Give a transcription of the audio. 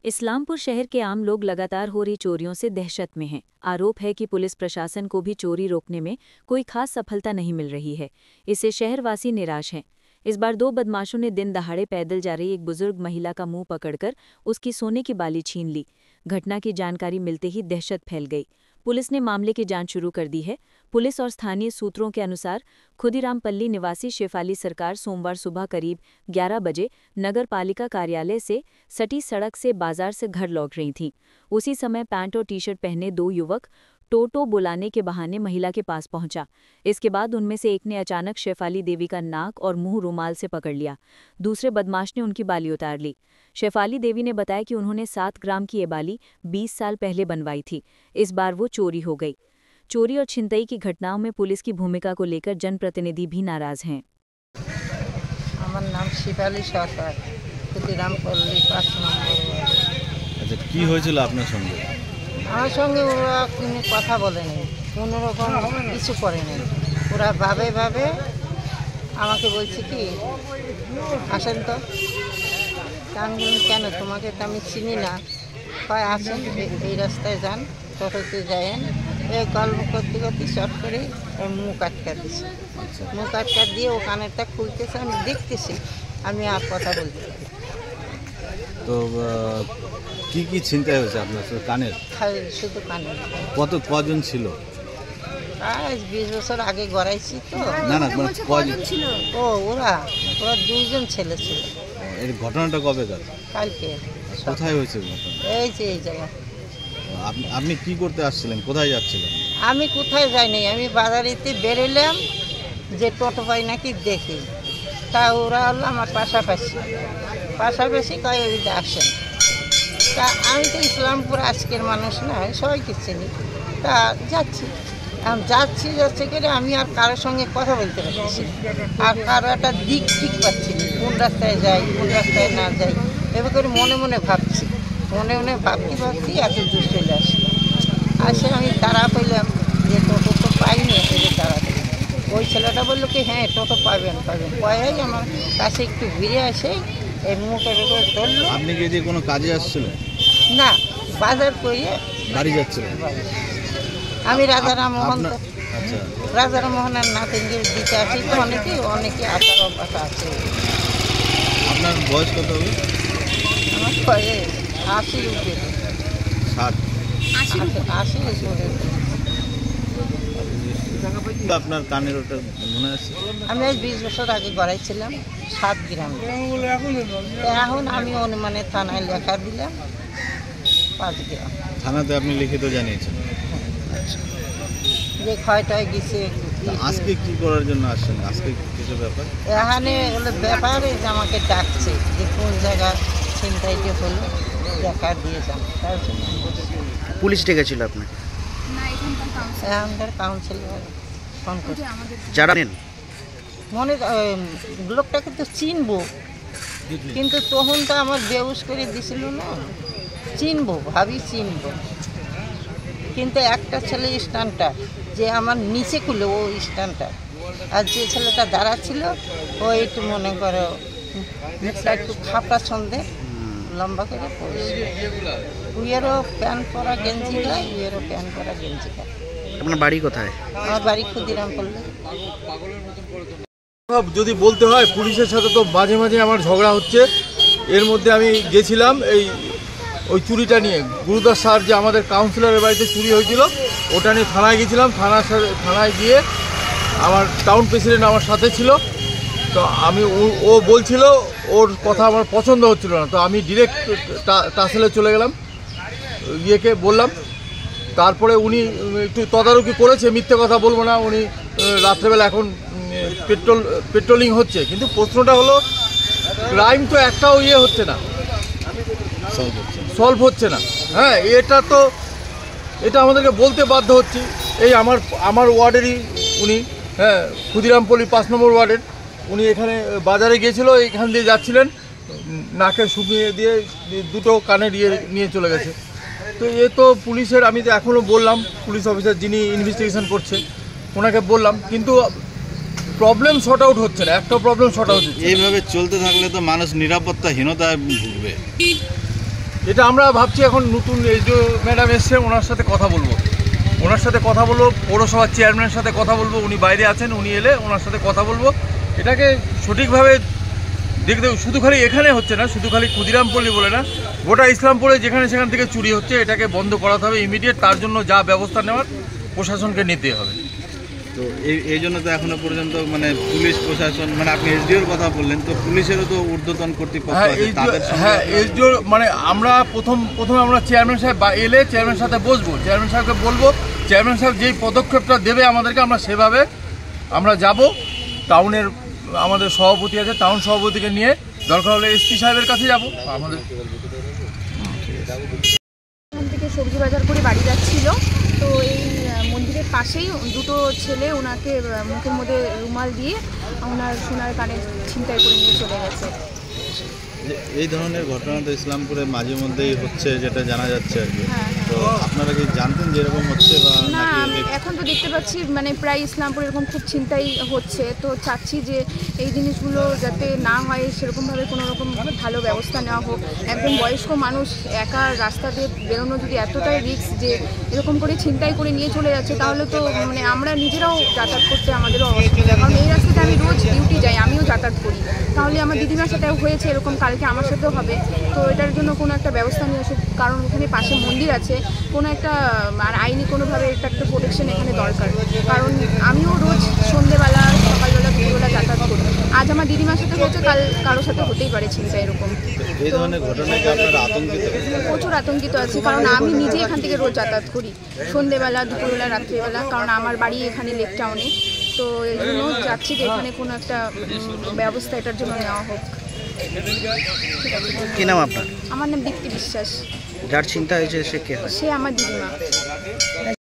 इस्लामपुर शहर के आम लोग लगातार हो रही चोरियों से दहशत में हैं। आरोप है कि पुलिस प्रशासन को भी चोरी रोकने में कोई खास सफलता नहीं मिल रही है। इससे शहरवासी निराश हैं। इस बार 2 बदमाशों ने दिन दहाड़े पैदल जा रही एक बुजुर्ग महिला का मुंह पकड़कर उसकी सोने की बाली छीन ली। घटना की जानकारी मिलते ही दहशत फैल गई। पुलिस ने मामले की जांच शुरू कर दी है। पुलिस और स्थानीय सूत्रों के अनुसार खुदीरामपल्ली निवासी शेफाली सरकार सोमवार सुबह करीब 11 बजे नगर पालिका कार्यालय से सटी सड़क से बाजार से घर लौट रही थीं। उसी समय पैंट और टी-शर्ट पहने 2 युवक टोटो बुलाने के बहाने महिला के पास पहुंचा। इसके बाद उनमें से एक ने अचानक शेफाली देवी का नाक और मुंह रुमाल से पकड़ लिया। दूसरे बदमाश ने उनकी बाली उतार ली। शेफाली देवी ने बताया कि उन्होंने 7 ग्राम की ये बाली 20 साल पहले बनवाई थी। इस बार वो चोरी हो गई। चोरी और छिनतई की घटनाओं में पुलिस की भूमिका को लेकर जनप्रतिनिधि भी नाराज हैं। আমার নাম শিফালি সরকার, ক্ষুদিরামপল্লী 5 নম্বর। আচ্ছা, কি হয়েছিল আপনার সঙ্গে? আমার সঙ্গে ওরা কোনো কথা বলেনি, কোনো রকম কিছু করেনি। ওরা ভাবে আমাকে বলছে কি আসেন তো। আমি বললাম কেন, তোমাকে তো আমি চিনি না। কয় আসেন, এই রাস্তায় যান, টোটোতে যায়েন। এই গল্প করতে করতে শর্ট করে মুখ আটকা দিছে। মুখ আটকা দিয়ে ও কানেরটা খুলতেছে, আমি দেখতেছি, আমি আর কথা বলতে পারি। তো কি ছিনতাই হয়েছে আপনার কানের? শুধু কানের। কজন ছিল? আজ 20 বছর আগে গড়াইছি তো। না কজন ছিল? ওরা 2জন ছেলে ছিল। এই ঘটনাটা কবেকার? কালকে। কোথায় হয়েছে ঘটনা? এই যে এই জায়গা। আপনি কি করতে আসছিলেন, কোথায় যাচ্ছিলেন? আমি কোথায় যাইনি, আমি বাজারেতে বেরোলাম যে টোটো পাই নাকি দেখি। তা ওরা হলো আমার পাশাপাশি কয় ওইদিকে আসেন। তা আমি তো ইসলামপুর আজকের মানুষ না, সবাইকে চিনি। তা যাচ্ছি করে আমি আর কারোর সঙ্গে কথা বলতে পারছি আর কারো একটা দিক ঠিক পাচ্ছি না, কোন রাস্তায় যাই কোন রাস্তায় না যাই। এবার করে মনে ভাবছি, ভাবতে এত দূর চলে আসে আমি তারা পেলাম যে টোটো তো পাইনি, এসে তারা ওই ছেলেটা বললো কি হ্যাঁ টোটো পাবেন। পয়াই আমার কাছে একটু ঘুরে আসে এই মুখের উপরে ধরলো। আপনি কি যে কোনো কাজে আসছিলেন? না, বাজার করে বাড়ি যাচ্ছিলেন। আমি রাজারামোহনের নাতিনদের দিতে আসি তো, অনেকে আসার অভ্যাস আছে। আপনার বয়স কত হবে? আমার বয়স 80 উপরে। 80 উপরে। আপনার কানের ওটা মনে আছে? আমি আজ 20 বছর আগে গড়াইছিলাম 7 গ্রামে। এখন আমি অনুমানে থানায় লেখা দিলাম 5 গ্রাম। থানাতে আপনি লিখিত জানিয়েছেন? আচ্ছা, যে ক্ষয়টায় গেছে। আজকে কি করার জন্য আসছেন? আজকে কিছু ব্যাপার এখানে হলো ব্যাপারে যে আমাকে ডাকছে যে কোন জায়গা ছিনতাইটি হলো দেখা দিয়ে যান, তার জন্য পুলিশ ডেকেছিল আপনাকে? আমাদের কাউন্সিলর ফোন করছে। যারা নেন মনে লোকটাকে তো চিনবো, কিন্তু তখন তো আমার বেউস করে দিছিল না। চিনবো কিন্তু একটা ছেলে স্ট্যান্ডটা যে আমার নিচে খুলে ও স্ট্যান্ডটা, আর যে ছেলেটা দাঁড়াচ্ছিল ও একটু মনে করো মুখটা একটু খাপড়া ছন্দে লম্বা করে পড়েছে। উইয়েরও প্যান্ট পরা গেঞ্জি গায়। আপনার বাড়ি কোথায়? আমার বাড়ি ক্ষুদিরামপল্লী। যদি বলতে হয়, পুলিশের সাথে তো মাঝে মাঝে আমার ঝগড়া হচ্ছে। এর মধ্যে আমি গেছিলাম ওই চুরিটা নিয়ে, গুরুদাস স্যার যে আমাদের কাউন্সিলরের বাড়িতে চুরি হয়েছিল ওটা নিয়ে থানায় গেছিলাম। থানায় গিয়ে আমার টাউন প্রেসিডেন্ট আমার সাথে ছিল। তো ও বলছিল ওর কথা আমার পছন্দ হচ্ছিল না, তো আমি ডিরেক্ট টাসেলে চলে গেলাম, ইয়েকে বললাম। তারপরে উনি একটু তদারকি করেছে, মিথ্যে কথা বলবো না। উনি রাত্রেবেলা এখন পেট্রোলিং হচ্ছে, কিন্তু প্রশ্নটা হলো ক্রাইম তো একটাও হচ্ছে না, সলভ হচ্ছে না। হ্যাঁ, এটা আমাদেরকে বলতে বাধ্য হচ্ছি। এই আমার ওয়ার্ডেরই উনি, হ্যাঁ, ক্ষুদিরামপল্লী 5 নম্বর ওয়ার্ডের উনি। এখানে বাজারে গিয়েছিল, এখান দিয়ে যাচ্ছিলেন, নাকে শুকিয়ে দিয়ে 2টো কানে নিয়ে চলে গেছে। তো তো পুলিশের, আমি তো এখনও বললাম পুলিশ অফিসার যিনি ইনভেস্টিগেশন করছে ওনাকে বললাম, কিন্তু প্রবলেম শর্ট আউট হচ্ছে না, একটা প্রবলেম শর্ট আউট হচ্ছে। এইভাবে চলতে থাকলে তো মানুষ নিরাপত্তাহীনতায় ভুগবে। এটা আমরা ভাবছি এখন নতুন এই যে ম্যাডাম এসছে ওনার সাথে কথা বলবো, পৌরসভার চেয়ারম্যানের সাথে কথা বলবো, উনি বাইরে আছেন, উনি এলে ওনার সাথে কথা বলবো। এটাকে সঠিকভাবে দেখতে শুধু খালি এখানে হচ্ছে না, শুধু খালি ক্ষুদিরামপল্লী বলে না, গোটা ইসলামপুরে যেখানে সেখান থেকে চুরি হচ্ছে, এটাকে বন্ধ করাতে হবে ইমিডিয়েট। তার জন্য যা ব্যবস্থা নেওয়ার প্রশাসনকে নিতে হবে। তো এই জন্য তো এখনো পর্যন্ত মানে পুলিশ প্রশাসন, মানে আপনি এসডিওর কথা বললেন, তো পুলিশেরও তো ঊর্ধ্বতন কর্তৃপক্ষ আছে, তাদের সঙ্গে এসডিও মানে আমরা প্রথমে আমরা চেয়ারম্যান সাহেব এলে চেয়ারম্যান সাথে বসবো, চেয়ারম্যান সাহেবকে বলবো, চেয়ারম্যান সাহেব যেই পদক্ষেপটা দেবে আমাদেরকে আমরা সেভাবে আমরা যাব। টাউনের আমাদের সভাপতি আছে, টাউন সভাপতিকে নিয়ে দরকার হলে এসপি সাহেবের কাছে যাব। আমাদের এখান থেকে সবজি বাজার করে বাড়ি যাচ্ছিল, তো এই মন্দিরের পাশেই দুটো ছেলে ওনাকে মুখের মধ্যে রুমাল দিয়ে ওনার সোনার কানে ছিনতাই করে নিয়ে চলে গেছে। এই ধরনের ঘটনা তো ইসলামপুরে মাঝে মধ্যেই হচ্ছে, যেটা জানা যাচ্ছে আর কি। হ্যাঁ, তো আপনারা কি জানতেন যে এরকম হচ্ছে বা না, নাকি? এখন তো দেখতে পাচ্ছি মানে প্রায় ইসলামপুর এরকম খুব ছিনতাই হচ্ছে, তো চাচ্ছি যে এই জিনিসগুলো যাতে না হয় সেরকমভাবে কোনো রকম ভালো ব্যবস্থা নেওয়া হোক। একদম বয়স্ক মানুষ একা রাস্তা দিয়ে বেরোনো যদি এতটাই রিস্ক যে এরকম করে ছিনতাই করে নিয়ে চলে যাচ্ছে, তাহলে তো মানে আমরা নিজেরাও যাতায়াত করতে আমাদেরও অসুবিধা। কারণ এই রাস্তাতে আমি রোজ ডিউটি যাই, আমিও যাতায়াত করি, তাহলে আমার দিদিমার সাথেও হয়েছে এরকম, কালকে আমার সাথেও হবে। তো এটার জন্য কোনো একটা ব্যবস্থা নিয়ে আসুক, কারণ এখানে পাশে মন্দির আছে, কোনো একটা আর আইনি কোনোভাবে এটা একটা প্রোটেকশন এখানে দরকার। কারণ আমিও রোজ সন্ধ্যেবেলা সকালবেলা দুপুরবেলা যাতায়াত করি, আজ আমার দিদিমার সাথে হয়েছে, কাল কারোর সাথে হতেই পারে ছিনতাই এরকম। এই ধরনের ঘটনায় কি আপনারা আতঙ্কিত? প্রচুর আতঙ্কিত আছি, কারণ আমি নিজে এখান থেকে রোজ যাতায়াত করি, সন্ধ্যেবেলা দুপুরবেলা রাত্রিবেলা, কারণ আমার বাড়ি এখানে লেক টাউনে। তো এই জন্য চাচ্ছি যে এখানে কোনো একটা ব্যবস্থা এটার জন্য নেওয়া হোক। কি নাম আপনার? আমার নাম দীপ্তি বিশ্বাস। যার চিন্তা হয়েছে সে কে হয়? সে আমার দিদিমা।